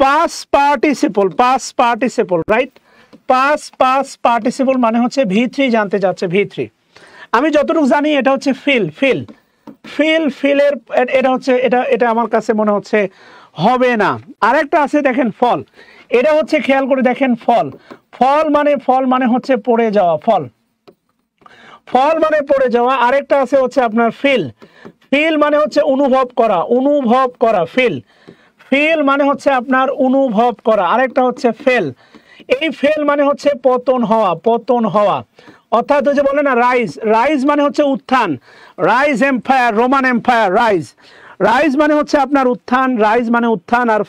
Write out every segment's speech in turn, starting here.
Past participle right. Pass মানে হচ্ছে V3 জানতে চাচ্ছে V3। আমি যতটুকু জানি এটা হচ্ছে ফিলের এটা হচ্ছে এটা আমার কাছে মনে হচ্ছে হবে না। আরেকটা আছে দেখেন ফল, এটা হচ্ছে খেয়াল করে দেখেন ফল মানে হচ্ছে পড়ে যাওয়া, ফল মানে পড়ে যাওয়া। আরেকটা আছে হচ্ছে আপনার ফিল মানে হচ্ছে অনুভব করা ফিল মানে হচ্ছে আপনার অনুভব করা। আরেকটা হচ্ছে ফেল, এই ফেল মানে হচ্ছে পতন হওয়া। অর্থাৎ যে বলে না রাইজ মানে হচ্ছে উত্থান, rise empire, Roman empire, rise মানে হচ্ছে আপনার উত্থান, রাইজ মানে উত্থান। আর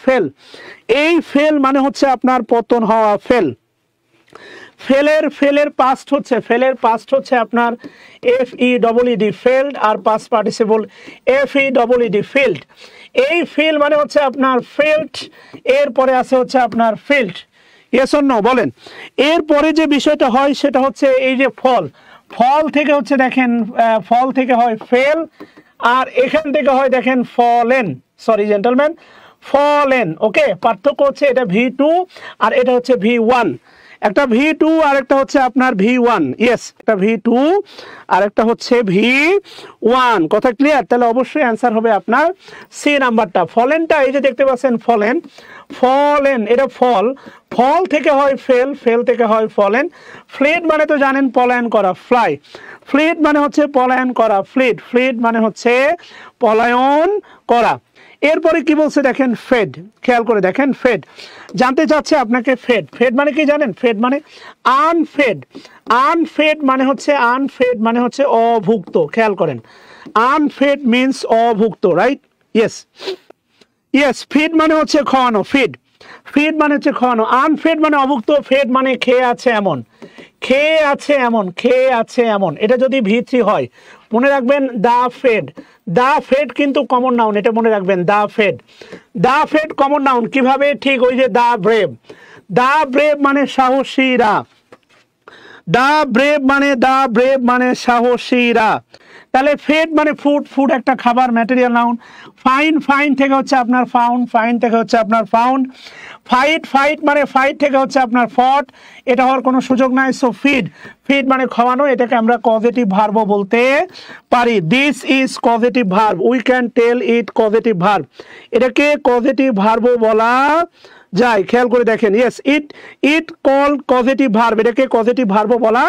এই ফেল মানে হচ্ছে আপনার পতন হওয়া, ফেলের পাস্ট হচ্ছে আপনার FEED ফেল্ড, আর পাস্ট পার্টিসিপল FEED ফিল্ড। এই ফিল মানে হচ্ছে আপনার ফিল্ড, এরপরে আছে হচ্ছে আপনার ফিল্ড। ইয়েস অর নো বলেন। এরপরে যে বিষয়টা হয় সেটা হচ্ছে এই যে ফল থেকে হচ্ছে দেখেন ফল থেকে হয় ফেল, আর এখান থেকে হয় দেখেন ফলেন, সরি জেন্টলম্যান, ফলেন। ওকে, পার্থক্য হচ্ছে এটা V2 আর এটা হচ্ছে V1। একটা V2 আর একটা হচ্ছে আপনার V1। ইয়েস, একটা V2 আর একটা হচ্ছে V1। কথা ক্লিয়ার? তাহলে অবশ্যই অ্যান্সার হবে আপনার সি নাম্বারটা। ফলেনটা এই যে দেখতে পাচ্ছেন ফলেন এটা ফল থেকে হয় ফেল থেকে হয় ফলেন। ফ্লিড মানে তো জানেন পলায়ন করা, ফ্লিড মানে হচ্ছে পলায়ন করা, ফ্লিড মানে হচ্ছে পলায়ন করা। এরপরে কি বলছে দেখেন ফেড, খেয়াল করে দেখেন ফেড জানতে চাচ্ছে আপনাকে। ফেড মানে কি জানেন? ফেড মানে আনফেড মানে হচ্ছে অভুক্ত। খেয়াল করেন, আনফেড মিন্স অভুক্ত, রাইট? ইয়েস, ফিড মানে হচ্ছে খাওয়ানো, ফিড মানে হচ্ছে খাওয়ানো। আনফেড মানে অভুক্ত, ফেড মানে খেয়ে আছে এমন। এটা যদি V3 হয় মনে রাখবেন দা ফেড কিন্তু কমন নাউন, এটা মনে রাখবেন। দা ফেড কমন নাউন কিভাবে? ঠিক ওই যে দা ব্রেভ মানে সাহসীরা, দা ব্রেভ মানে সাহসীরা। তাহলে ফেড মানে ফুড একটা খাবার, ম্যাটেরিয়াল নাউন। ফাইন থেকে হচ্ছে আপনার ফাউন্ড। ফাইট মানে ফাইট থেকে হচ্ছে আপনার ফট, এটা হওয়ার কোনো সুযোগ নাই। সো ফিড মানে খাওয়ানো, এটাকে আমরা কজেটিভ ভার্ব বলতে পারি। This is causative verb, we can tell it causative verb, এটাকে কজেটিভ ভার্ব বলা যায়। খেয়াল করে দেখেন, yes, it called causative verb, এটাকে কজেটিভ ভার্ব বলা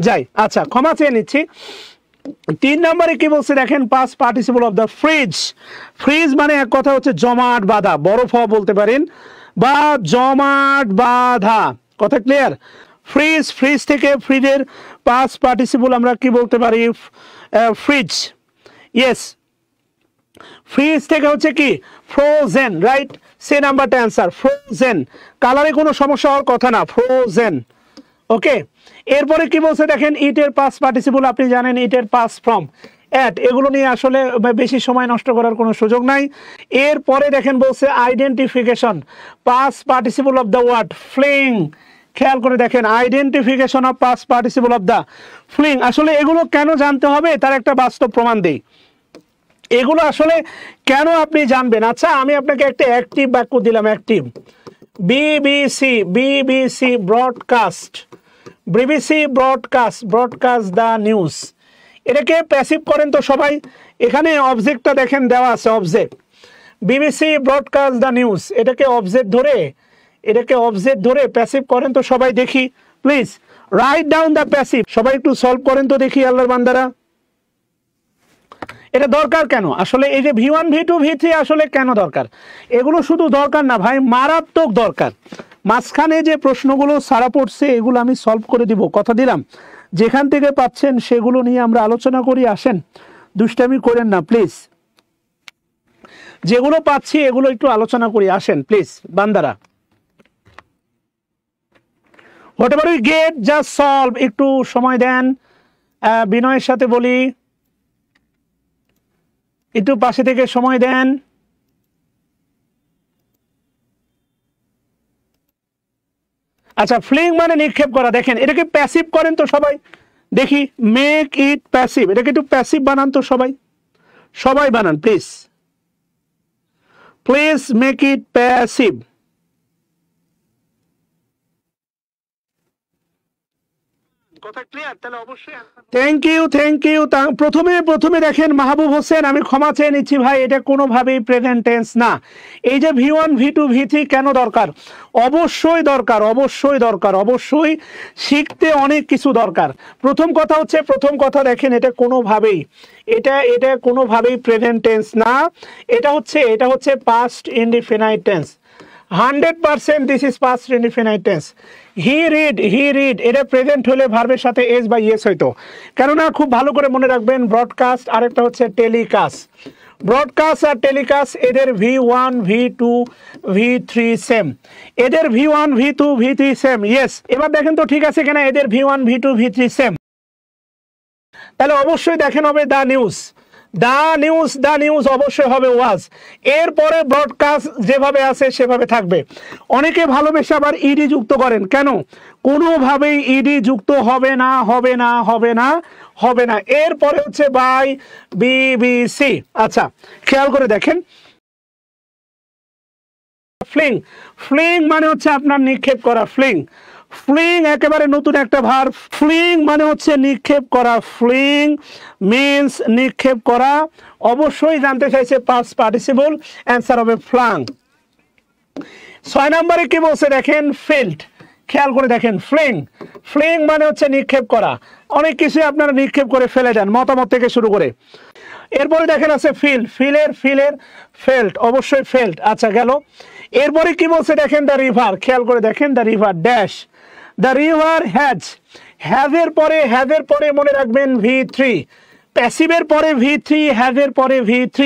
যায়। আচ্ছা, ক্ষমা চেয়ে নিচ্ছি। 3 নম্বরে কি বলছে দেখেন, past participle of the fridge মানে এক কথা হচ্ছে জমাট বাঁধা, বরফ হওয়া বলতে পারেন, বা জমাট বাঁধা। কথা ক্লিয়ার? ফ্রিজ থেকে ফ্রিজের পাস্ট পার্টিসিপল আমরা কি বলতে পারি? ফ্রিজ। ইয়েস, ফ্রিজ থেকে হচ্ছে কি? Frozen, right? সে নাম্বারটা অ্যান্সার, ফ্রোজেন। কালারে কোনো সমস্যা হওয়ার কথা না, ফ্রোজেন। ওকে, এরপরে কি বলছে দেখেন, ইটের পাস্ট পার্টিসিপল আপনি জানেন, ইটের পাস্ট ফ্রম অ্যাট, এগুলো নিয়ে আসলে বেশি সময় নষ্ট করার কোনো সুযোগ নাই। এরপরে দেখেন বলছে identification, past participle of the word fling. খেয়াল করে দেখেন, identification of past participle of the fling. আসলে এগুলো কেন জানতে হবে তার একটা বাস্তব প্রমাণ দেই। এগুলো আসলে কেন আপনি জানবেন? আচ্ছা, আমি আপনাকে একটা অ্যাক্টিভ বাক্য দিলাম, active. BBC broadcast the news, এটাকে প্যাসিভ করেন তো সবাই। এখানে অবজেক্টটা দেখেন দেওয়া আছে, object. BBC broadcast the news, এটাকে অবজেক্ট ধরে প্যাসিভ করেন তো সবাই, দেখি please write down the passive. সবাই একটু সলভ করেন তো দেখি আল্লাহর বান্দারা। এটা দরকার কেন আসলে? এই যে V1 V2 V3 আসলে কেন দরকার? এগুলো শুধু দরকার না ভাই, মারাত্মক দরকার। মাঝখানে যে প্রশ্নগুলো সারা পড়ছে এগুলো আমি সলভ করে দিব, কথা দিলাম। যেখান থেকে পাচ্ছেন সেগুলো নিয়ে আমরা আলোচনা করি। আসেন, দুষ্টামি করেন না প্লিজ। যেগুলো পাচ্ছি এগুলো একটু আলোচনা করি, আসেন প্লিজ বান্দারা। Whatever we get just solve. একটু সময় দেন, বিনয়ের সাথে বলি, একটু পাশে থেকে সময় দেন। আচ্ছা, ফ্লিং মানে নিক্ষেপ করা, দেখেন এটাকে প্যাসিভ করেন তো সবাই দেখি। মেক ইট প্যাসিভ, এটাকে একটু প্যাসিভ বানান তো সবাই বানান প্লিজ মেক ইট প্যাসিভ। কথা ক্লিয়ার? তাহলে অবশ্যই থ্যাংক ইউ। প্রথমে দেখেন মাহবুব হোসেন, আমি ক্ষমা চেয়ে নিচ্ছি ভাই, এটা কোনোভাবেই প্রেজেন্ট টেন্স না। এই যে V1 V2 V3 কেন দরকার? অবশ্যই দরকার, অবশ্যই শিখতে অনেক কিছু দরকার। প্রথম কথা দেখেন, এটা কোনোভাবেই প্রেজেন্ট টেন্স না, এটা হচ্ছে past indefinite tense. 100% this is past indefinite tense. He read এটা প্রেজেন্ট হলে ভার্বের সাথে এস বা ইয়েস হইতো। কেননা খুব ভালো করে মনে রাখবেন, ব্রডকাস্ট আরেকটা হচ্ছে টেলিকাস্ট। ব্রডকাস্ট আর টেলিকাস্ট এদের V1 V2 V3 সেম, এদের V1 V2 V3 same. Yes, এবার দেখেন তো ঠিক আছে কিনা, এদের V1 V2 V3 সেম। তাহলে অবশ্যই দেখেন হবে দ্য নিউজ অবশ্যই হবে ওয়াজ। এরপরে ব্রডকাস্ট যেভাবে আছে সেভাবে থাকবে। অনেকে ভালোবেসে আবার ইডি যুক্ত করেন, কেন? কোনোভাবেই ইডি যুক্ত হবে না। এরপরে হচ্ছে বাই BBC। আচ্ছা, খেয়াল করে দেখেন, ফ্লিং মানে হচ্ছে আপনার নিক্ষেপ করা। ফ্লিং একেবারে নতুন একটা ভার্ব। ফ্লিং মানে হচ্ছে নিক্ষেপ করা। ফ্লিং মিন্স নিক্ষেপ করা। অবশ্যই জানতে চাইছে পাস্ট পার্টিসিপল, অ্যান্সার হবে ফ্লাং। 6 নম্বরে কি বলছে দেখেন, ফিল্ড। খেয়াল করে দেখেন, ফ্লিং মানে হচ্ছে নিক্ষেপ করা। অনেক কিছু আপনারা নিক্ষেপ করে ফেলে দেন, মতামত থেকে শুরু করে। এরপরে দেখেন আছে ফেল্ট, অবশ্যই ফেল্ট। আচ্ছা, গেল। এরপরে কি বলছে দেখেন, দ্য রিভার। খেয়াল করে দেখেন, the river dash, the river হ্যাজের পরে মনে রাখবেন V3, প্যাসিভের পরে V3, হ্যাজের পরে V3।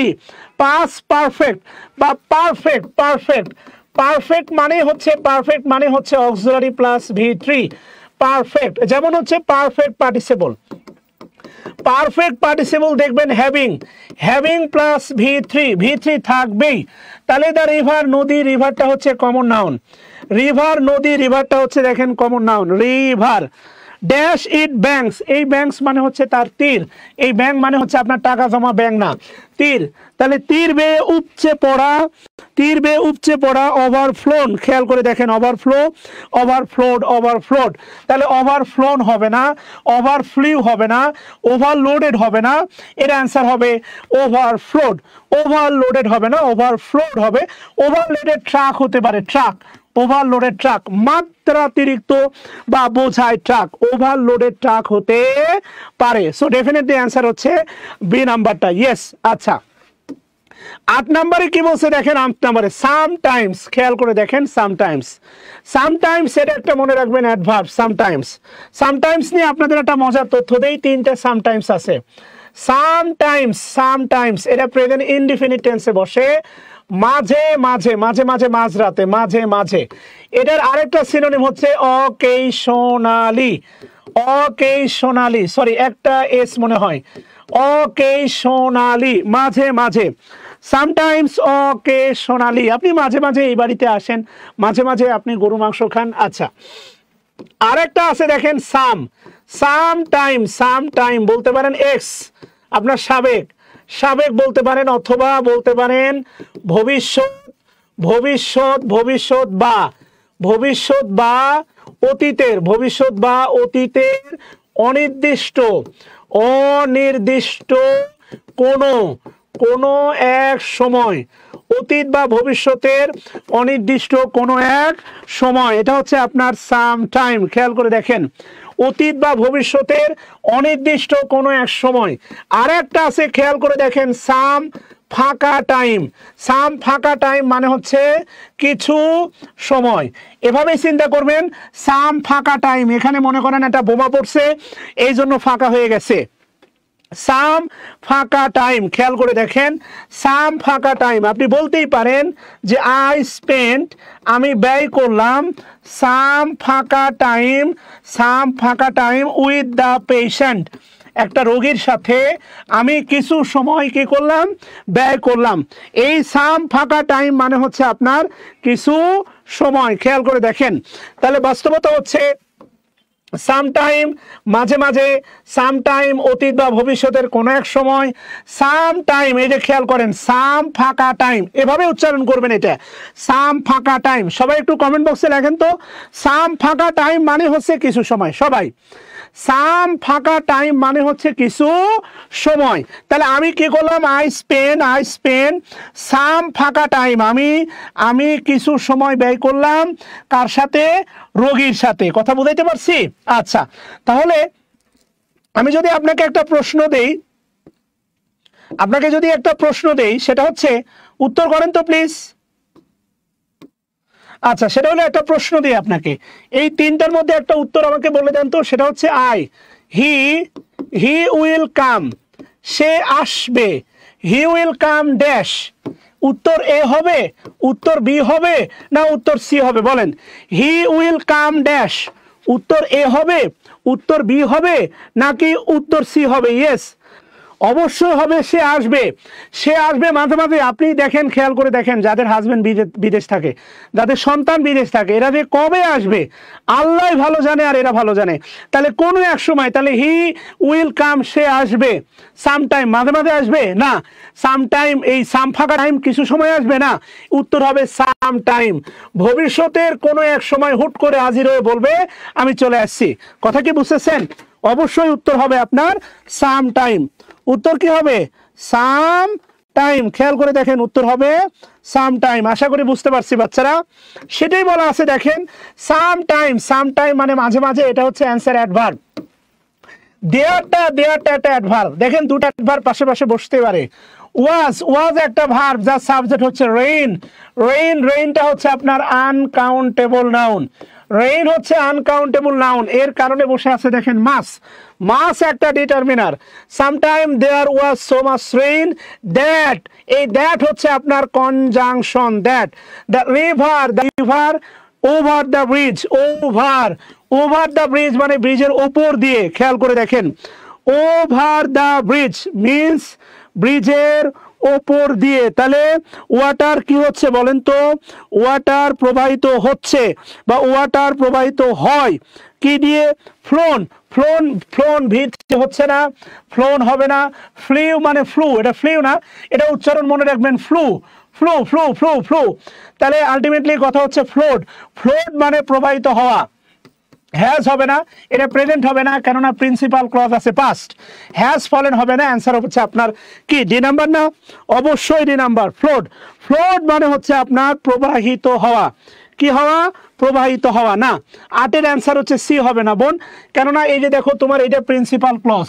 পাস্ট পারফেক্ট বা পারফেক্ট মানে হচ্ছে অক্সিলারি প্লাস V3। পারফেক্ট যেমন হচ্ছে পারফেক্ট পার্টিসিপল দেখবেন হ্যাভিং প্লাস V3 থাকবেই। তাহলে দ্য রিভার, নদী, রিভারটা হচ্ছে কমন নাউন। রিভারটা হচ্ছে দেখেন common noun, river. Dash it banks, এই ব্যাংকস মানে হচ্ছে তার তীর। এই ব্যাংক মানে হচ্ছে আপনার টাকা জমা ব্যাংক না, তীর। তাহলে তীর বেয়ে উপচে পড়া ওভারফ্লোন। খেয়াল করে দেখেন, ওভারফ্লোড। তাহলে ওভারফ্লোন হবে না, ওভারফ্লিউ হবে না, ওভারলোডেড হবে না। এর অ্যান্সার হবে ওভারফ্লোড। ওভারলোডেড হবে না, ওভারফ্লোড হবে। ওভারলোডেড ট্রাক হতে পারে, ওভারলোডেড ট্রাক মাত্রাতিরিক্ত বা বোঝাই ট্রাক, ওভারলোডেড ট্রাক হতে পারে। সো ডেফিনেটলি অ্যান্সার হচ্ছে বি নাম্বারটা, ইয়েস। আচ্ছা, 8 নম্বরে কি বলছে দেখেন, 8 নম্বরে সামটাইমস। খেয়াল করে দেখেন, সামটাইমস এটা একটা মনে রাখবেন অ্যাডভার্ব। সামটাইমস নিয়ে আপনাদের একটা মজার তথ্য দেই, 3টে সামটাইমস আছে। সামটাইমস এটা প্রেজেন্ট ইনডিফিনিট টেন্সে বসে, মাঝে মাঝরাতে। এটার আরেকটা সিনোনিম হচ্ছে অকেশনালি, সরি একটা এস মনে হয়, অকেশনালি, মাঝে। সামটাইমস অকেশনালি, আপনি মাঝে এই বাড়িতে আসেন, মাঝে আপনি গরু মাংস খান। আচ্ছা, আরেকটা আছে দেখেন, সামটাইম বলতে পারেন এক্স, আপনার সাবেক বলতে পারেন, অথবা বলতে পারেন ভবিষ্যৎ বা অতীতের অনির্দিষ্ট কোনো এক সময়, অতীত বা ভবিষ্যতের অনির্দিষ্ট কোনো এক সময়, এটা হচ্ছে আপনার সাম টাইম। খেয়াল করে দেখেন, অতীত বা ভবিষ্যতের অনির্দিষ্ট কোনো এক সময়। আর একটা আছে, খেয়াল করে দেখেন, সাম ফাঁকা টাইম মানে হচ্ছে কিছু সময়। এভাবেই চিন্তা করবেন, সাম ফাঁকা টাইম, এখানে মনে করেন একটা বোমা পড়ছে, এই জন্য ফাঁকা হয়ে গেছে। সাম ফাঁকা টাইম, খেয়াল করে দেখেন, সাম ফাঁকা টাইম। আপনি বলতেই পারেন যে আমি ব্যয় করলাম সাম ফাঁকা টাইম উইথ দ্য পেশেন্ট, একটা রোগীর সাথে আমি কিছু সময় কি করলাম, ব্যয় করলাম। এই সাম ফাঁকা টাইম মানে হচ্ছে আপনার কিছু সময়। খেয়াল করে দেখেন, তাহলে বাস্তবতা হচ্ছে সামটাইম মাঝে মাঝে, সামটাইম অতীত বা ভবিষ্যতের কোনো এক সময়, সামটাইম এই যে খেয়াল করেন সাম ফাঁকা টাইম, এভাবে উচ্চারণ করবেন এটা, সাম ফাঁকা টাইম। সবাই একটু কমেন্ট বক্সে লেখেন তো, সাম ফাঁকা টাইম মানে হচ্ছে কিছু সময়। সবাই সাম ফাঁকা টাইম মানে হচ্ছে কিছু সময়। তাহলে আমি কি করলাম, আই স্পেন সাম ফাঁকা টাইম, আমি কিছু সময় ব্যয় করলাম কার সাথে, রোগীর সাথে। কথা বুঝাইতে পারছি? আচ্ছা, তাহলে আমি যদি আপনাকে একটা প্রশ্ন দেই, সেটা হচ্ছে উত্তর করেন তো প্লিজ। আচ্ছা, সেটা হলো একটা প্রশ্ন দিই আপনাকে, এই তিনটার মধ্যে একটা উত্তর আমাকে বলে দেন তো। সেটা হচ্ছে হি উইল কাম, সে আসবে, হি উইল কাম ড্যাশ। উত্তর এ হবে, উত্তর বি হবে, না উত্তর সি হবে? বলেন, হি উইল কাম ড্যাশ, উত্তর এ হবে, উত্তর বি হবে, নাকি উত্তর সি হবে? ইয়েস, অবশ্যই হবে, সে আসবে। মাঝে মাঝে আপনি দেখেন, খেয়াল করে দেখেন, যাদের হাজবেন্ড বিদেশ থাকে, যাদের সন্তান বিদেশ থাকে, এরা যে কবে আসবে আল্লাহ ভালো জানে আর এরা ভালো জানে। তাহলে কোনো এক সময়, তাহলে হি উইল কাম, সে আসবে, সামটাইম মাঝে মাঝে আসবে না, সামটাইম এই সাম ফাঁকা টাইম কিছু সময় আসবে না, উত্তর হবে সামটাইম। ভবিষ্যতের কোনো এক সময় হুট করে হাজির হয়ে বলবে আমি চলে আসছি। কথা কি বুঝতেছেন? অবশ্যই উত্তর হবে আপনার সামটাইম। উত্তর কি হবে? Some time. খেয়াল করে দেখেন, উত্তর হবে সাম টাইম। আশা করি বুঝতে পারছি বাচ্চারা, সেটাই বলা আছে। দেখেন সাম টাইম মানে মাঝে মাঝে, এটা হচ্ছে অ্যান্সার অ্যাডভার্ব। দেয়ারটা একটা অ্যাডভার্ব। দেখেন দুটো অ্যাডভার্ব পাশে বসতে পারে। ওয়াজ একটা ভার্ব, যার সাবজেক্ট হচ্ছে রেইনটা হচ্ছে আপনার আনকাউন্টেবল নাউন। রেইন হচ্ছে আনকাউন্টেবল নাউন, এর কারণে বসে আছে দেখেন মাস একটা determiner. Sometime there was so much rain that, এই দ্যাট হচ্ছে আপনার conjunction. That the river over the bridge, over the bridge মানে ব্রিজের ওপর দিয়ে। খেয়াল করে দেখেন, ওভার দ্য ব্রিজ মিন্স ব্রিজের ওপর দিয়ে। তাহলে ওয়াটার কি হচ্ছে বলেন তো? ওয়াটার প্রবাহিত হচ্ছে বা ওয়াটার প্রবাহিত হয় কি দিয়ে? ফ্লোন ভিড় হচ্ছে না, ফ্লোন হবে না। ফ্লিউ মানে ফ্লু, এটা ফ্লিউ না, এটা উচ্চারণ মনে রাখবেন ফ্লু। তাহলে আলটিমেটলি কথা হচ্ছে ফ্লোড মানে প্রবাহিত হওয়া। হ্যাজ হবে না, এটা প্রেজেন্ট হবে না, কেননা প্রিন্সিপাল ক্লজ আছে পাস্ট। হ্যাজ ফলেন হবে না, অ্যান্সার হচ্ছে আপনার কি ডি নাম্বার না? অবশ্যই ডি নাম্বার। ফ্লোড মানে হচ্ছে আপনার প্রবাহিত হওয়া। কি হওয়া? প্রবাহিত হওয়া না। আটের অ্যান্সার হচ্ছে সি হবে না বোন, কেননা এই যে দেখো তোমার এইটা প্রিন্সিপাল ক্লজ,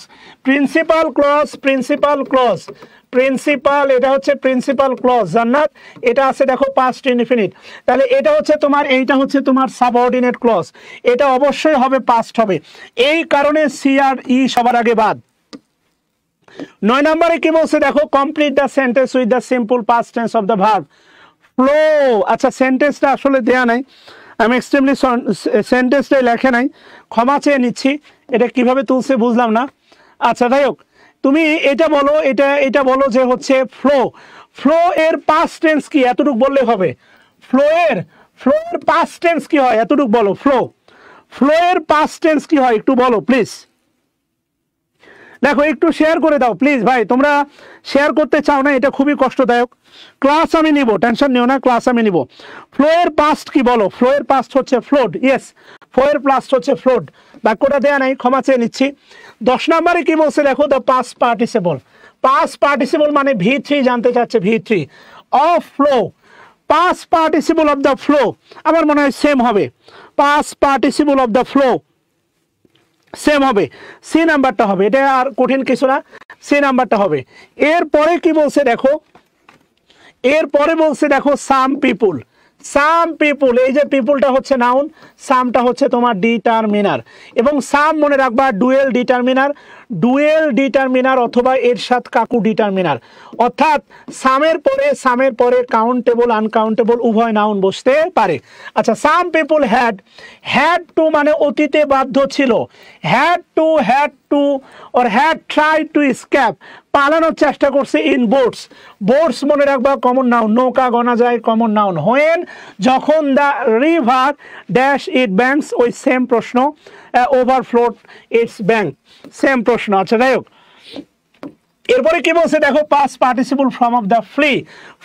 এটা হচ্ছে প্রিন্সিপাল ক্লজ। জান্নাত, এটা আছে দেখো পাস্ট ইনডিফিনিট। তাহলে এটা হচ্ছে তোমার, এইটা হচ্ছে তোমার সাবঅর্ডিনেট ক্লজ, এটা অবশ্যই হবে পাস্ট হবে। এই কারণে সি আর ই সবার আগে বাদ। 9 নম্বরে কি বলছে দেখো, complete the sentence with the simple past tense of the verb flow. আচ্ছা, সেন্টেন্সটা আসলে দেয়া নাই, আমি এক্সট্রিমলি সেন্টেন্সটাই লেখে নাই, ক্ষমা চেয়ে নিচ্ছি। এটা কিভাবে তুলছে বুঝলাম না। আচ্ছা যাই হোক, তুমি এটা বলো, এটা বলো যে হচ্ছে ফ্লো এর পাস্ট টেন্স কি, এতটুকু বললে হবে। ফ্লো এর পাস্ট টেন্স কি হয়, এতটুকু বলো। ফ্লো এর পাস্ট টেন্স কি হয় একটু বলো প্লিজ। দেখো একটু শেয়ার করে দাও প্লিজ ভাই, তোমরা শেয়ার করতে চাও না, এটা খুবই কষ্টদায়ক। ক্লাস আমি নিব, টেনশন নিও না, ক্লাস আমি নিব। ফ্লো এর পাস্ট কি বলো? ফ্লো এর পাস্ট হচ্ছে ফ্লোড। ইয়েস, ফ্লো এর পাস্ট হচ্ছে ফ্লোড। বাক্যটা দেয়া নাই, ক্ষমা চেয়ে নিচ্ছি। 10 নম্বরে কি বলছে দেখো, দ্য পাস্ট পার্টিসিপল মানে V3 জানতে চাচ্ছে, V3 of flow. Past participle of the flow আমার মনে হয় সেম হবে, past participle of the flow same হবে, সি নাম্বারটা হবে। এটা আর কঠিন কিছু না, সি নাম্বারটা হবে। এরপরে কি বলছে দেখো, সাম পিপুল, এই যে পিপুলটা হচ্ছে নাউন, সামটা হচ্ছে তোমার ডিটারমিনার। এবং সাম মনে রাখবা ডুয়েল ডিটারমিনার অথবা এরশাদ কাকু ডিটারমিনার। অর্থাৎ সামের পরে কাউন্টেবল আনকাউন্টেবল উভয় নাউন বসতে পারে। আচ্ছা, সাম পিপুল হ্যাড টু মানে অতীতে বাধ্য ছিল, had to or had tried to escape পালানোর চেষ্টা করছে ইন বোটস মনে রাখবা কমন নাউন, নৌকা গণা যায় কমন নাউন। হোয়েন যখন the river dash it banks, ওই সেম প্রশ্ন ওভারফ্লোড ইটস ব্যাংক। সেম প্রশ্ন। আচ্ছা যাই হোক, এরপরে কি বলছে দেখো, past participle form of the flee.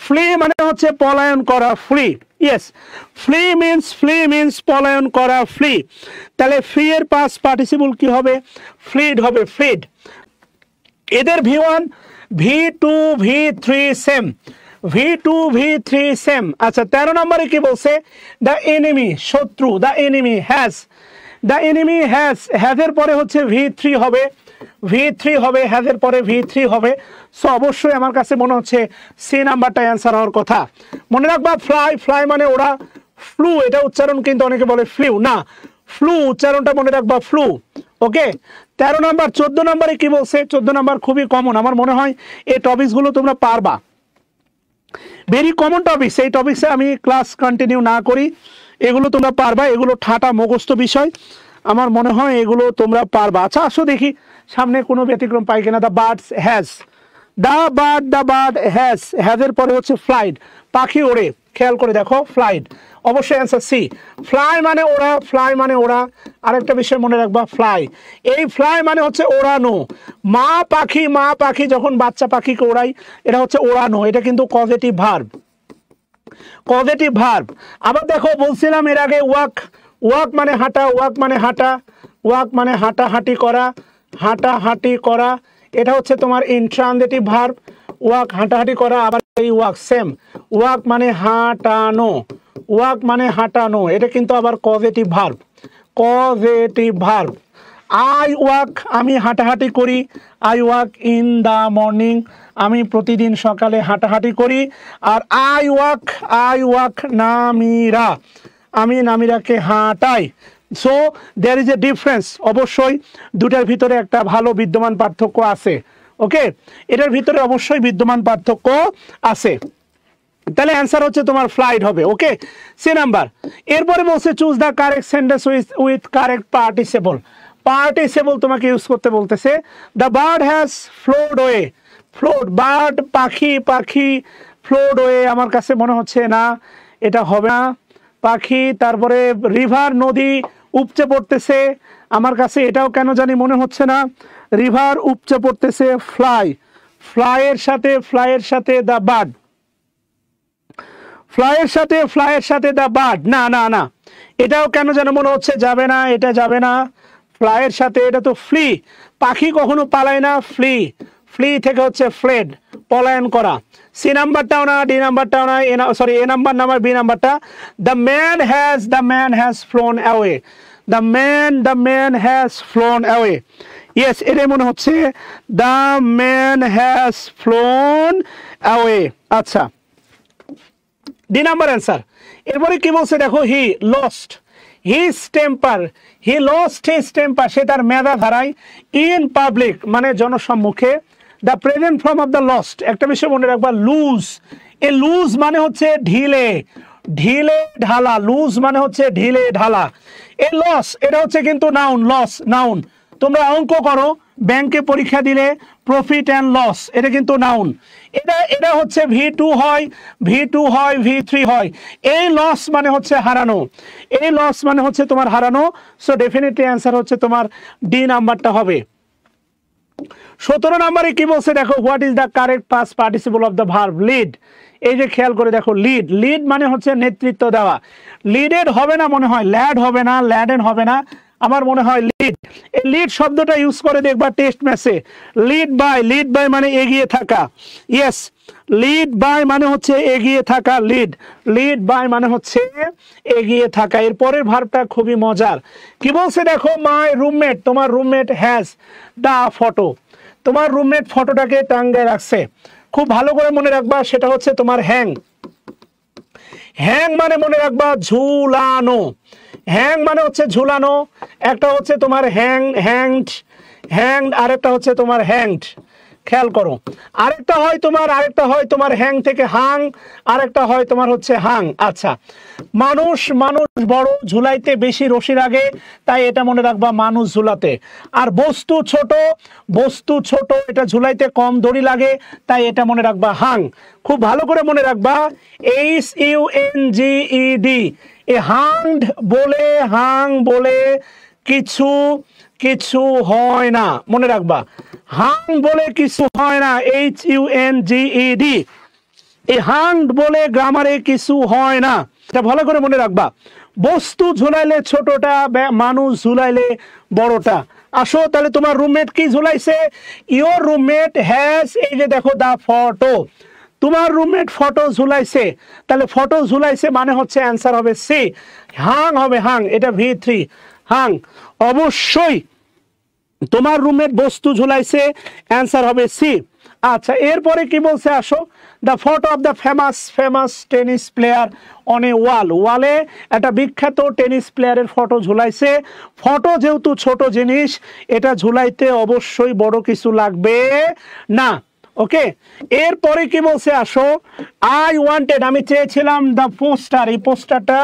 Flee মানে হচ্ছে পলায়ন করা, ফ্লি। ইয়েস, ফ্লি মিন্স পলায়ন করা, ফ্লি। তাহলে ফ্লি এর পাস্ট পার্টিসিপল কি হবে? ফ্লিড হবে, ফ্লিড। এদের V1 V2 V3 same, V2 V3 same. আচ্ছা 13 নম্বরে কি বলছে? দ্য এনিমি, শত্রু, the enemy has, the enemy has, হ্যাজের পরে হচ্ছে V3 হবে, V3 হবে, হ্যাজের পরে V3 হবে। সো অবশ্যই আমার কাছে মনে হচ্ছে সি নাম্বারটা অ্যান্সার হওয়ার কথা। মনে রাখবা ফ্লাই, ফ্লাই মানে ওরা, ফ্লু এটা উচ্চারণ কিন্তু অনেকে বলে ফ্লিউ, না ফ্লু উচ্চারণটা মনে রাখবা, ফ্লু। ওকে, 13 নম্বর। 14 নম্বরে কি বলছে? 14 নম্বর খুবই কমন, আমার মনে হয় এই টপিকসগুলো তোমরা পারবা, ভেরি কমন টপিকস। এই টপিকসে আমি ক্লাস কন্টিনিউ না করি, এগুলো তোমরা পারবা, এগুলো ঠাটা মুখস্থ বিষয়, আমার মনে হয় এগুলো তোমরা পারবা। আচ্ছা আসো দেখি সামনে কোনো ব্যতিক্রম পাই কিনা। The birds has, the bird has, হ্যাজের পরে হচ্ছে ফ্লাইড, পাখি ওড়ে। খেয়াল করে দেখো, ফ্লাইড অবশ্যই অ্যান্সার সি। ফ্লাই মানে ওরা, ফ্লাই মানে ওরা। আরেকটা বিষয় মনে রাখবা, ফ্লাই, এই ফ্লাই মানে হচ্ছে ওড়ানো। মা পাখি যখন বাচ্চা পাখিকে ওড়াই, এটা হচ্ছে ওড়ানো, এটা কিন্তু পজিটিভ ভার্ব, পজিটিভ ভার্ব। আবার দেখো বলছিলাম এর আগে ওয়াক, ওয়াক মানে হাঁটা, ওয়াক মানে হাঁটা, ওয়াক মানে হাঁটাহাঁটি করা, হাঁটাহাঁটি করা, এটা হচ্ছে তোমার ইন্ট্রানজিটিভ ভার্ব, ওয়াক হাঁটাহাঁটি করা। আবার এই ওয়াক সেম, ওয়াক মানে হাঁটানো, ওয়াক মানে হাঁটানো, এটা কিন্তু আবার positive verb, positive verb. I walk, আমি হাঁটাহাঁটি করি, I walk in the morning, আমি প্রতিদিন সকালে হাঁটাহাঁটি করি। আর আই ওয়াক নামিরা, আমি নামিরাকে হাঁটাই। So there is a difference, অবশ্যই দুটার ভিতরে একটা ভালো বিদ্যমান পার্থক্য আছে। ওকে, এটার ভিতরে অবশ্যই বিদ্যমান পার্থক্য আছে। তাহলে অ্যান্সার হচ্ছে তোমার ফ্লাইট হবে। ওকে, সি নাম্বার। এরপরে বলছে choose the correct sentence with correct participle. Participle তোমাকে ইউজ করতে বলতেছে। The bird has flood way, flood, bird পাখি ফ্লোড ওয়ে, আমার কাছে মনে হচ্ছে না, এটা হবে না। পাখি, তারপরে রিভার নদী উপচে পড়তেছে, আমার কাছে এটাও কেন জানি মনে হচ্ছে না, রিভার উপচে পড়তেছে। ফ্লাই, ফ্লাইয়ের সাথে দ্য বার্ড, ফ্লাইয়ের সাথে দ্য বার্ড, না না না, এটাও কেন যেন মনে হচ্ছে যাবে না, এটা যাবে না। ফ্লাইয়ের সাথে, এটা তো ফ্লি, পাখি কখনো পালায় না, ফ্লি, ফ্লি থেকে হচ্ছে ফ্লেড, পলায়ন করা। সি নাম্বারটাও না, ডি নাম্বারটাও না, sorry A number number, B নাম্বারটা। The man has flown away, the man has flown away. Yes, এটাই মনে হচ্ছে, the man has flown away. আচ্ছা, ডি নাম্বার অ্যান্সার। এরপরে কি বলছে দেখো, he lost his temper, he lost his temper, সে তার মেধা হারায়, ইন পাবলিক মানে জনসম্মুখে। The present form of the lost, একটা বিষয় মনে রাখবা, লুজ, এ লুজ মানে হচ্ছে ঢিলে, ঢিলে ঢালা, লুজ মানে হচ্ছে ঢিলে ঢালা। এ লস, এটা হচ্ছে কিন্তু নাউন, লস নাউন। তোমরা অঙ্ক করো, ব্যাংকে পরীক্ষা দিলে প্রফিট অ্যান্ড লস, এটা কিন্তু নাউন। এটা হচ্ছে V2 হয়, V3 হয়। এই লস মানে হচ্ছে হারানো, এই লস মানে হচ্ছে তোমার হারানো। সো ডেফিনেটলি অ্যান্সার হচ্ছে তোমার ডি নাম্বারটা হবে। 17 নম্বরে কি বলছে দেখো, what is the correct past participle of the verb lead. এই যে খেয়াল করে দেখো, লিড, লিড মানে হচ্ছে নেতৃত্ব দেওয়া। লিডেড হবে না মনে হয়, ল্যাড হবে না, ল্যাডেন হবে না, আমার মনে হয় লিড। এই লিড শব্দটা ইউজ করে দেখবা টেস্ট ম্যাচে, লিড বাই মানে এগিয়ে থাকা। ইয়েস, লিড বাই মানে হচ্ছে এগিয়ে থাকা, লিড বাই মানে হচ্ছে এগিয়ে থাকা। এর পরের ভার্বটা খুবই মজার। কি বলছে দেখো, মাই রুমমেট, তোমার রুমমেট হ্যাজ দ্য ফটো, তোমার রুমমেট ফটোটাকে টাঙ্গায় রাখছে। খুব ভালো করে মনে রাখবা, সেটা হচ্ছে তোমার হ্যাং, হ্যাং মানে মনে রাখবা ঝুলানো, হ্যাং মানে হচ্ছে ঝুলানো। একটা হচ্ছে তোমার হ্যাংড, আরেকটা হচ্ছে তোমার হ্যাংড। খেয়াল করো, আরেকটা হয় তোমার হ্যাং থেকে হাং, আরেকটা হয় তোমার হচ্ছে হাং। আচ্ছা, মানুষ বড়, ঝুলাইতে বেশি রশি লাগে, তাই এটা মনে রাখবা মানুষ ঝুলাতে। আর বস্তু ছোট, এটা ঝুলাইতে কম দড়ি লাগে, তাই এটা মনে রাখবা হাং। খুব ভালো করে মনে রাখবা, HUNGED, এ হাং বলে কিছু কিছু হয় না, মনে রাখবা। হাং বলে কিছু হয় না, HUNGED, এই হাং বলে গ্রামারে কিছু হয় না, এটা ভালো করে মনে রাখবা। বস্তু ঝুলাইলে ছোটটা, মানুষ ঝুলাইলে বড়টা। আসো তাহলে তোমার রুমমেট কি ঝুলাইছে? ইওর রুমমেট হ্যাজ, এই যে দেখো দা ফটো, তোমার রুমমেট ফটো ঝুলাইছে, তাহলে ফটো ঝুলাইছে মানে হচ্ছে অ্যান্সার হবে সি। হাং হবে হাং, এটা V3 হাং। অবশ্যই তোমার রুমমেট বস্তু ঝুলাইছে, অ্যান্সার হবে সি। আচ্ছা এরপরে কি বলছে আসো, the photo of the famous tennis player on a wall, ওয়ালে একটা বিখ্যাত টেনিস প্লেয়ারের ফটো ঝুলাইছে। ফটো যেহেতু ছোট জিনিস, এটা ঝুলাইতে অবশ্যই বড় কিছু লাগবে না। ওকে, এরপরে কি বলছে আসো, আই ওয়ান্টেড, আমি চেয়েছিলাম দ্য পোস্টার, এই পোস্টারটা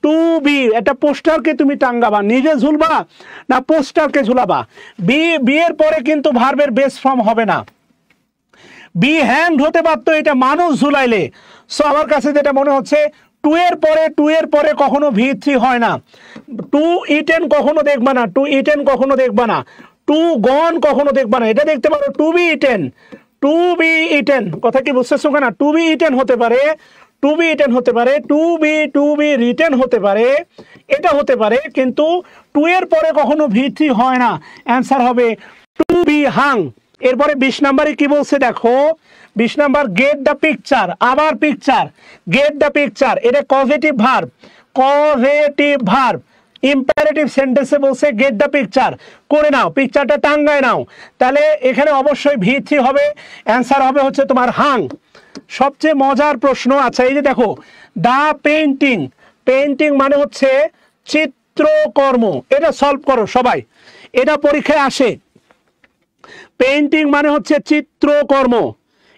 টু বি, একটা পোস্টারকে তুমি টাঙ্গাবা, নিজে ঝুলবা না পোস্টারকে ঝুলাবা? বি এর পরে কিন্তু ভার্বের বেস ফর্ম হবে না, বি হ্যান্ড হতে পারতো, এটা মানুষ ঝুলাইলে। সো আমার কাছে যেটা মনে হচ্ছে টু এর পরে কখনো V3 হয় না। টু ইটেন কখনো দেখবা না, টু ইটেন কখনো দেখবা না, টু গন কখনো দেখবা না। এটা দেখতে পারো টু বি ইটেন, কথা কি বুঝতেছো না? টু বি ইটেন হতে পারে, টু বি ইটেন হতে পারে, টু বি রিটেন হতে পারে, এটা হতে পারে, কিন্তু টু এর পরে কখনো V3 হয় না। অ্যান্সার হবে টু বি হাং। এরপরে 20 নম্বরে কি বলছে দেখো, 20 নম্বর গেট দ্য পিকচার, আবার পিকচার, গেট দ্য পিকচার, এটা পজিটিভ ভার্ব, ইম্পারেটিভ সেন্টেন্সে বলছে গেট দ্য পিকচার, করে নাও, পিকচারটা টাঙ্গায় নাও, তাহলে এখানে অবশ্যই V3 হবে, অ্যান্সার হবে হচ্ছে তোমার হাং। সবচেয়ে মজার প্রশ্ন, আচ্ছা এই যে দেখো দা পেইন্টিং মানে হচ্ছে চিত্রকর্ম, এটা সলভ করো সবাই, এটা পরীক্ষায় আসে। পেইন্টিং মানে হচ্ছে চিত্রকর্ম,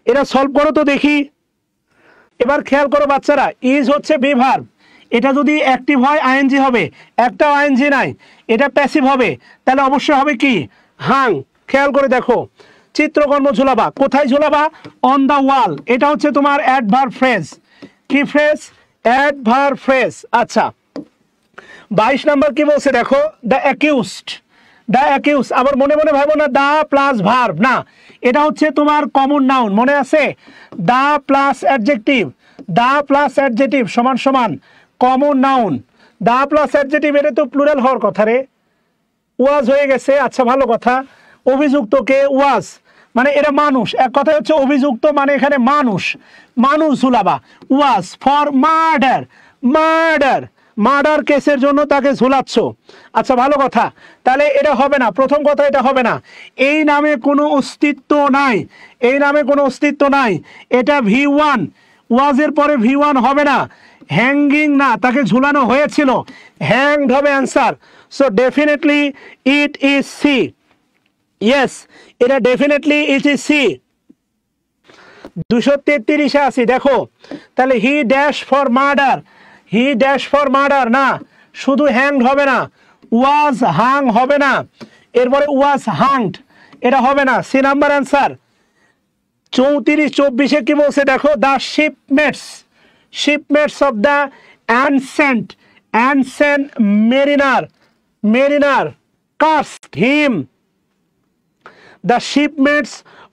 এটা সলভ করো তো দেখি। এবার খেয়াল করো বাচ্চারা, ইজ হচ্ছে বি ভার্ব, এটা যদি অ্যাক্টিভ হয় আইএনজি হবে, একটাও আইএনজি নাই, এটা প্যাসিভ হবে, তাহলে অবশ্যই হবে কি হাং। খেয়াল করে দেখো, চিত্রকর্ম ঝুলাবা, কোথায় ঝুলাবা? অন দ্য ওয়াল, এটা হচ্ছে তোমার অ্যাডভার্ব ফ্রেজ। কি ফ্রেজ? Adverb phrase. আচ্ছা 22 নম্বর কি বলছে দেখো, দ্য অ্যাকিউজড, আবার মনে মনে ভাবো না দা প্লাস ভার্ব, না, এটা হচ্ছে তোমার কমন নাউন, মনে আছে? দা প্লাস অ্যাডজেক্টিভ সমান সমান common noun, the plus adjective, এটা তো প্লুরাল হওয়ার কথা রে, ওয়াজ হয়ে গেছে। আচ্ছা ভালো কথা, অভিযুক্তকে ওয়াজ, মানে এটা মানুষ, এক কথা হচ্ছে অভিযুক্ত মানে এখানে মানুষ ঝুলাবা, ওয়াজ ফর মার্ডার কেসের জন্য তাকে ঝুলাচ্ছ। আচ্ছা ভালো কথা, তাহলে এটা হবে না, প্রথম কথা এটা হবে না, এই নামে কোনো অস্তিত্ব নাই, এটা V1, ওয়াজের পরে V1 হবে না, হ্যাঙ্গিং না, তাকে ঝুলানো হয়েছিল, হ্যাংড হবে answer. So definitely it is C, yes, এটা ডেফিনেটলি ইট ইজ সি। 233-এ আসি দেখো, তাহলে হি ড্যাশ ফর মার্ডার, না, শুধু হ্যাংড হবে না, ওয়াজ হাং হবে না, এরপরে ওয়াজ হাংড, এটা হবে না, সি নাম্বার অ্যান্সার। 34-24-এ কি বলছে দেখো, the shipmates of the ancient mariner cursed him, the shipmates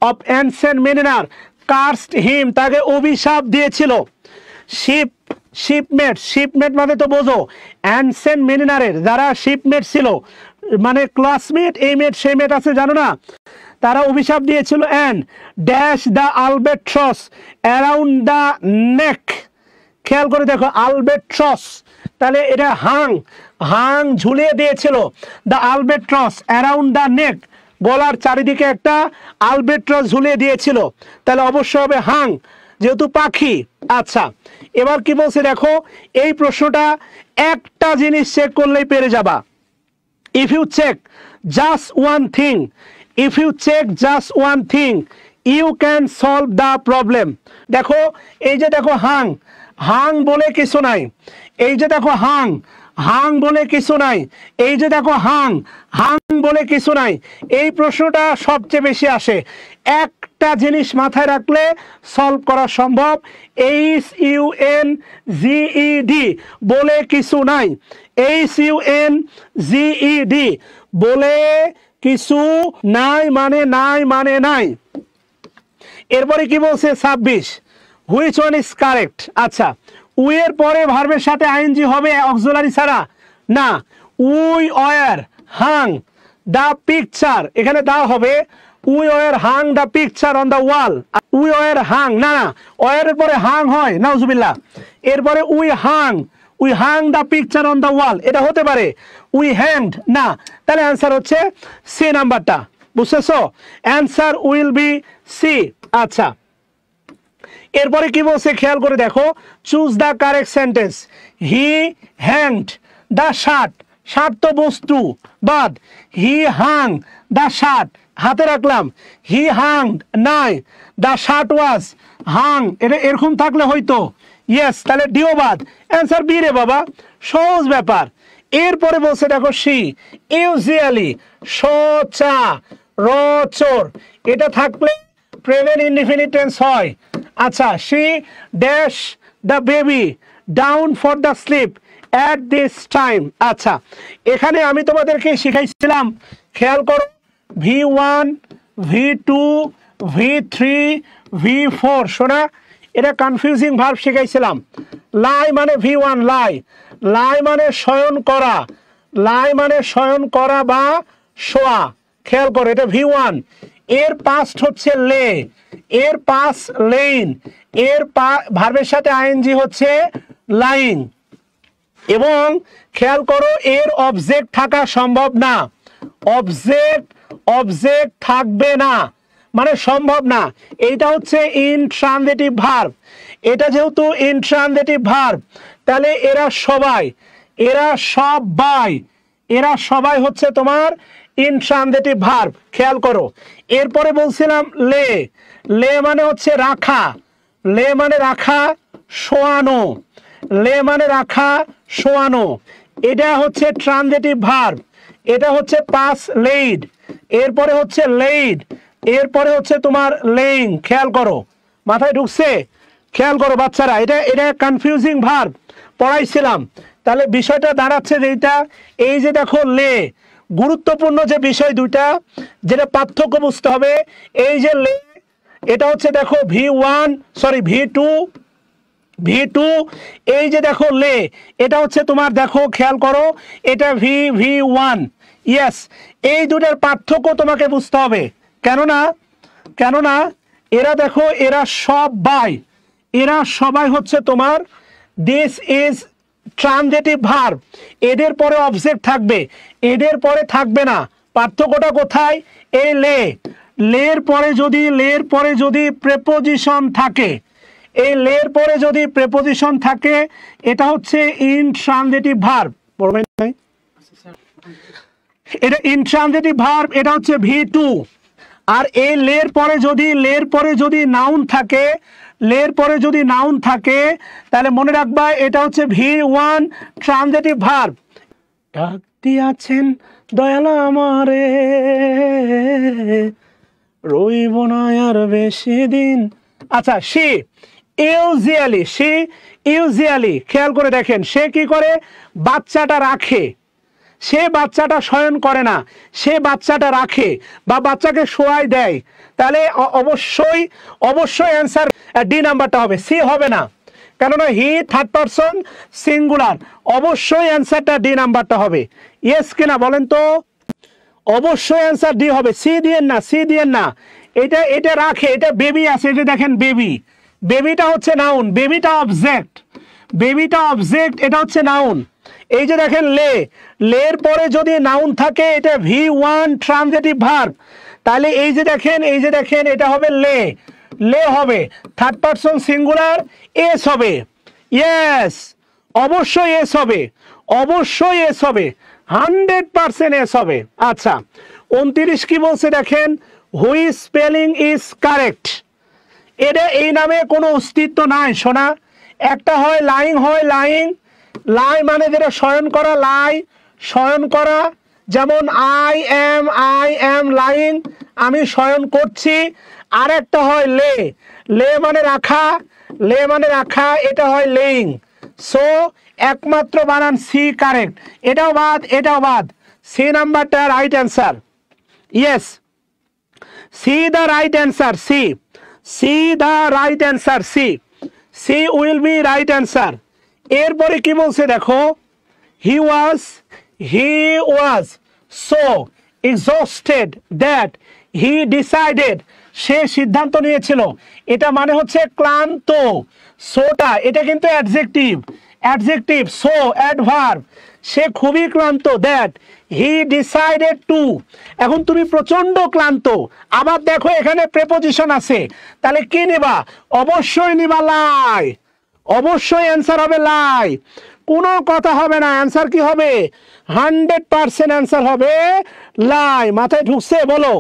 of ancient mariner cursed him, তাকে অভিশাপ দিয়েছিল। শিপমেট মানে তো বোঝো, অ্যানসেন্ট মেরিনারের যারা শিপমেট ছিল, মানে ক্লাসমেট, এই মেট সেই মেট আছে জানো না, তারা অভিশাপ দিয়েছিল। And dash the albatross around the neck, খেয়াল করে দেখো আলবেট্রস, তাহলে এটা হাং ঝুলিয়ে দিয়েছিল, the albatross around the neck, গলার চারিদিকে একটা আলবেট্রস ঝুলিয়ে দিয়েছিল, তাহলে অবশ্যই হবে হাং, যেহেতু পাখি। আচ্ছা এবার কি বলছে দেখো, এই প্রশ্নটা একটা জিনিস চেক করলেই পেরে যাবা, if you check just one thing you can solve the problem. দেখো এই যে দেখো হাং বলে কিছু নাই, এই যে দেখো হাং বলে কিছু নাই, এই যে দেখো হাং বলে কিছু নাই, এই প্রশ্নটা সবচেয়ে বেশি আসে, একটা জিনিস মাথায় রাখলে সলভ করা সম্ভব, HUNGED বলে কিছু নাই, HUNGED বলে কিছু নাই মানে নাই। এরপরে কি বলছে 26, হুইচ ওয়ান ইজ কারেক্ট। আচ্ছা, উই এর পরে ভার্বের সাথে আইএনজি হবে অক্সিলারি ছাড়া না, we were hung the picture, এখানে দা হবে, we were hung the picture on the wall, we were hung না, ওয়ারের পরে হাং হয় নাউজুবিল্লাহ, এরপরে we hung the picture on the wall, এটা হতে পারে উই হ্যাংড না, তাহলে অ্যান্সার হচ্ছে সি নাম্বারটা, বুঝতেছো? Answer will be C. আচ্ছা, এরপরে কি বলছে খেয়াল করে দেখো, choose the correct sentence. He hanged the shirt, shirt তো বস্তু, বাদ হি হাং দ্য শার্ট, হাতে রাখলাম, হি হাংড নাই, দ্য শার্ট ওয়াজ হাং, এটা এরকম থাকলে হয়তো ইয়েস, তাহলে ডিও বাদ, অ্যান্সার বি রে বাবা, সহজ ব্যাপার। এরপরে বলছে দেখো সি ইউজুয়ালি সোচা রচর, এটা থাকলে প্রেজেন্ট ইনডিফিনিট টেন্স হয়। আচ্ছা, she dash the baby down for the slip at this time. আচ্ছা, এখানে আমি তোমাদেরকে শিখাইছিলাম, খেয়াল করো, V1 V2 V3 V4, শোনা, এটা কনফিউজিং ভার্ব শিখাইছিলাম। লাই মানে V1 লাই, লাই মানে শয়ন করা, লাই মানে শয়ন করা বা শোয়া, খেয়াল করো এটা V1, এর পাস্ট হচ্ছে লে, এর পাস লেইন, এর ভার্বের সাথে আইএনজি হচ্ছে লাইং, এবং খেয়াল করো এর অবজেক্ট থাকা সম্ভব না, অবজেক্ট থাকবে না মানে সম্ভব না, এইটা হচ্ছে ইনট্রানজিটিভ ভার্ব, এটা যেহেতু ইনট্রানজিটিভ ভার্ব, তাহলে এরা সবাই হচ্ছে তোমার ইনট্রানজিটিভ ভার্ব, খেয়াল করো। এরপরে বলছিলাম লে মানে হচ্ছে রাখা, লে মানে রাখা, শোয়ানো, লে মানে রাখা শোয়ানো, এটা হচ্ছে ট্রানজিটিভ ভার্ব, এটা হচ্ছে পাস লেইড, এরপরে হচ্ছে লেইড, এরপরে হচ্ছে তোমার লেইং, খেয়াল করো, মাথায় ঢুকছে? খেয়াল করো বাচ্চারা, এটা কনফিউজিং ভার্ব পড়াইছিলাম, তাহলে বিষয়টা দাঁড়াচ্ছে যে এইটা, এই যে দেখো লে, গুরুত্বপূর্ণ যে বিষয় দুইটা, যেটা পার্থক্য বুঝতে হবে, এই যে লে, এটা হচ্ছে দেখো V2, এই যে দেখো লে, এটা হচ্ছে তোমার দেখো খেয়াল করো, এটা V1, ইয়েস, এই দুটার পার্থক্য তোমাকে বুঝতে হবে, কেননা এরা দেখো, এরা সবাই হচ্ছে তোমার দিস ইজ ট্রানজিটিভ ভার্ব, এদের পরে অবজেক্ট থাকবে, এদের পরে থাকবে না, পার্থক্যটা কোথায়? এই লের পরে যদি প্রেপোজিশন থাকে, এই লের পরে যদি প্রেপোজিশন থাকে, এটা হচ্ছে ইনট্রানজিটিভ ভার্ব, পড়বেন নাই, এটা ইনট্রানজিটিভ ভার্ব, এটা হচ্ছে V2, আর এই লের পরে যদি নাউন থাকে, তাহলে মনে রাখবা এটা হচ্ছে V1 ট্রানজিটিভ ভার্ব। ডাক দিয়াছেন দয়াল আমারে, রইব না আর বেশি দিন। আচ্ছা, সে ইউজুয়ালি খেয়াল করে দেখেন, সে কি করে? বাচ্চাটা রাখে, সে বাচ্চাটা শয়ন করে না, সে বাচ্চাটা রাখে বা বাচ্চাকে শোয়াই দেয়, তাহলে অবশ্যই অ্যান্সার ডি নাম্বারটা হবে, সি হবে না, কেননা হি থার্ড পারসন সিঙ্গুলার, অবশ্যই অ্যান্সারটা ডি নাম্বারটা হবে। ইয়েস কিনা বলেন তো? অবশ্যই অ্যান্সার ডি হবে, সি দিয়েন না, এটা রাখে, এটা বেবি আছে, এটা দেখেন বেবিটা হচ্ছে নাউন, বেবিটা অবজেক্ট, এটা হচ্ছে নাউন। এই যে দেখেন লের পরে যদি নাউন থাকে, এটা V1 ট্রানজিটিভ ভার্ব, তাহলে এই যে দেখেন এটা হবে লে হবে, থার্ড পারসন সিঙ্গুলার, এস হবে, ইয়েস, অবশ্যই এস হবে, 100% এস হবে। আচ্ছা, 29 কি বলছে দেখেন, হুইচ স্পেলিং ইজ কারেক্ট, এটা এই নামে কোনো অস্তিত্ব নাই শোনা, একটা হয় লাইং, লাই মানে যেটা শয়ন করা, যেমন আই এম লাইং, আমি শয়ন করছি, আরেকটা হয় লে, লে মানে রাখা, লে মানে রাখা, এটা হয় লেইং। সো একমাত্র বানান সি কারেক্ট, এটাও বাদ এটাও বাদ, সি নাম্বারটা right answer. Yes, C the right answer, C, C the right answer, C, C will be right answer. এরপরে কি বলছে দেখো, he was so exhausted that he decided, সে সিদ্ধান্ত নিয়েছিল, এটা মানে হচ্ছে ক্লান্ত, সোটা এটা কিন্তু অ্যাডজেক্টিভ, অ্যাডজেক্টিভ, সো অ্যাডভার্ব, সে খুবই ক্লান্ত, দ্যাট হি ডিসাইডেড টু, এখন তুমি প্রচন্ড ক্লান্ত, আবার দেখো এখানে প্রেপোজিশন আছে, তাহলে কি নেবা, অবশ্যই নিবা লাই, অবশ্যই অ্যান্সার হবে লাই, কোনো কথা হবে না, অ্যান্সার কি হবে, 100% অ্যান্সার হবে লাই। মাথায় ঢুকছে বলো?